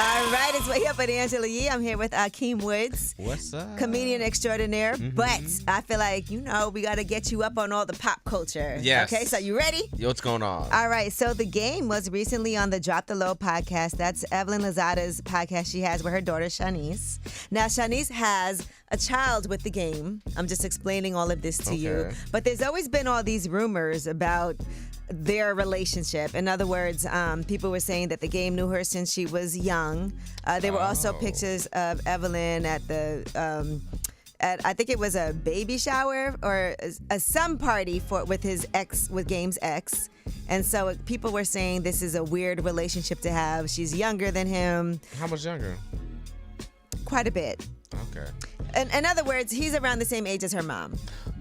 All right, it's Way Up with Angela Yee. I'm here with Akeem Woods. What's up? Comedian extraordinaire. But I feel like, we got to get you up on all the pop culture. Yes. Okay, so you ready? Yo, what's going on? All right, so The Game was recently on the Drop the Low podcast. That's Evelyn Lozada's podcast she has with her daughter, Shanice. Now, Shanice has a child with The Game. I'm just explaining all of this to you. But there's always been all these rumors about their relationship. In other words, people were saying that The Game knew her since she was young. There were also pictures of Evelyn at the I think it was a baby shower or some party with Game's ex. And so people were saying this is a weird relationship to have. She's younger than him. How much younger? Quite a bit. Okay. In other words, he's around the same age as her mom.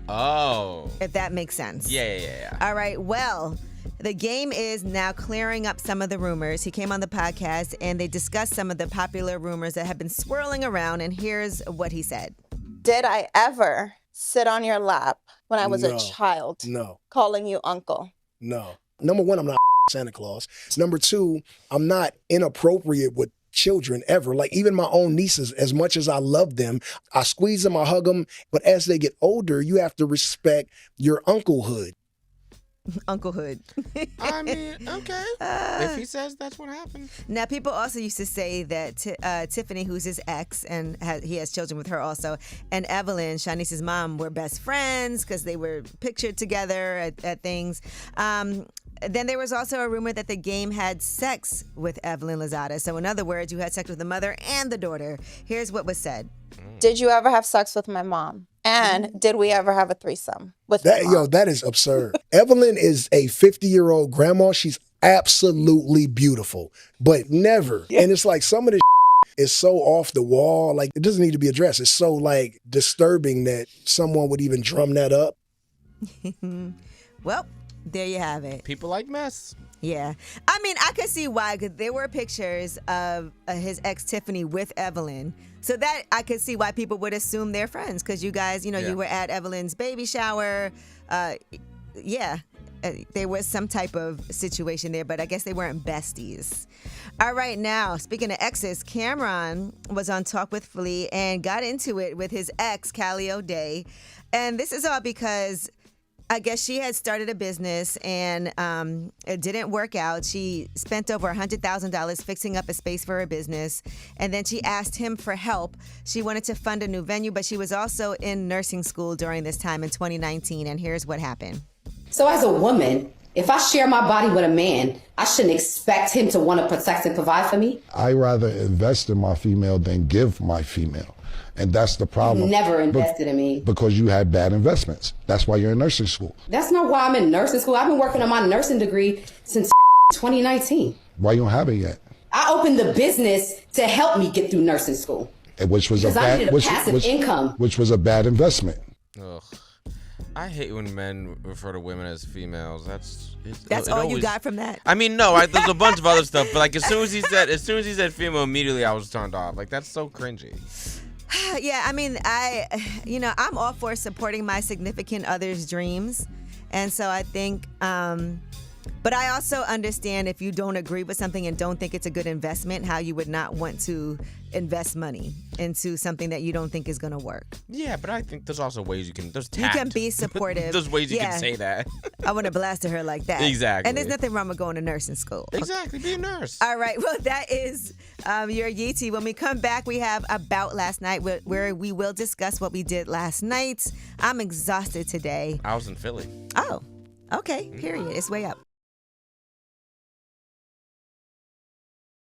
Oh. If that makes sense. Yeah. All right. Well, The Game is now clearing up some of the rumors. He came on the podcast and they discussed some of the popular rumors that have been swirling around. And here's what he said. Did I ever sit on your lap when I was a child? No. Calling you uncle? No. Number one, I'm not Santa Claus. Number two, I'm not inappropriate with children ever. Like even my own nieces, as much as I love them, I squeeze them, I hug them. But as they get older, you have to respect your unclehood. Unclehood. I mean, okay. If he says that's what happened. Now, people also used to say that Tiffany, who's his ex, and he has children with her also, and Evelyn, Shanice's mom, were best friends because they were pictured together at things. Then there was also a rumor that The Game had sex with Evelyn Lozada. So in other words, you had sex with the mother and the daughter. Here's what was said. Did you ever have sex with my mom? And did we ever have a threesome with my mom? Yo, that is absurd. Evelyn is a 50-year-old grandma. She's absolutely beautiful, but never. And it's like some of this is so off the wall. Like it doesn't need to be addressed. It's so like disturbing that someone would even drum that up. Well, there you have it. People like mess. Yeah. I mean, I could see why, because there were pictures of his ex, Tiffany, with Evelyn. So that I could see why people would assume they're friends, because you guys, you were at Evelyn's baby shower. There was some type of situation there, but I guess they weren't besties. All right, now, speaking of exes, Cameron was on Talk with Flea and got into it with his ex, Callie O'Day. And this is all because I guess she had started a business and it didn't work out. She spent over $100,000 fixing up a space for her business. And then she asked him for help. She wanted to fund a new venue, but she was also in nursing school during this time in 2019. And here's what happened. So as a woman, if I share my body with a man, I shouldn't expect him to want to protect and provide for me. I rather invest in my female than give my female. And that's the problem. You never invested in me. Because you had bad investments. That's why you're in nursing school. That's not why I'm in nursing school. I've been working on my nursing degree since 2019. Why you don't have it yet? I opened the business to help me get through nursing school. Which was a bad income. Which was a bad investment. Ugh. I hate when men refer to women as females. That's all you got from that? I mean, no, there's a bunch of other stuff, but like as soon as he said female, immediately I was turned off. Like that's so cringy. Yeah, I mean, I'm all for supporting my significant other's dreams. And so I think, but I also understand if you don't agree with something and don't think it's a good investment, how you would not want to invest money into something that you don't think is going to work. Yeah, but I think there's also ways there's tact. You can be supportive. There's ways you can say that. I wouldn't have blasted her like that. Exactly. And there's nothing wrong with going to nursing school. Exactly, be a nurse. All right, well, that is your Yee Tea. When we come back, we have About Last Night, where we will discuss what we did last night. I'm exhausted today. I was in Philly. Oh, okay, period. It's Way Up.